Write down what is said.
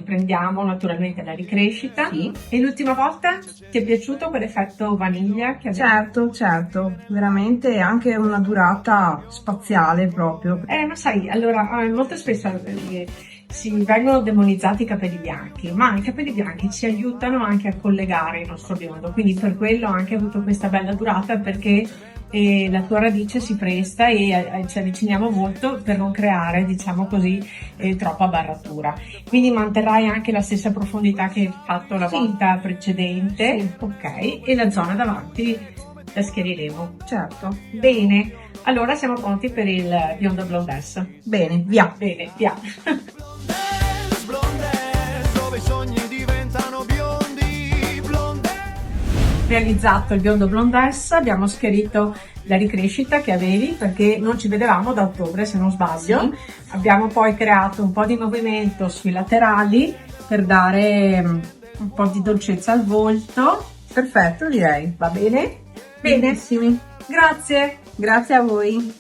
riprendiamo naturalmente la ricrescita. Sì. E l'ultima volta ti è piaciuto quell'effetto vaniglia che abbiamo? Certo, veramente anche una durata spaziale proprio. Ma sai, allora, molto spesso si vengono demonizzati i capelli bianchi, ma i capelli bianchi ci aiutano anche a collegare il nostro biondo, quindi per quello ho anche avuto questa bella durata, perché la tua radice si presta e ci avviciniamo molto per non creare, diciamo così, troppa barratura. Quindi manterrai anche la stessa profondità che hai fatto la Sì. volta precedente, Sì. ok? E la zona davanti la schieriremo. Certo. Bene, allora siamo pronti per il biondo blondesse. Bene, via. Bene, via. Dove i sogni diventano biondi, blonde. Realizzato il biondo blondesse, abbiamo schierito la ricrescita che avevi, perché non ci vedevamo da ottobre, se non sbaglio. Sì. Abbiamo poi creato un po' di movimento sui laterali per dare un po' di dolcezza al volto. Perfetto, direi. Va bene? Bene, Benissimi. grazie. Grazie a voi.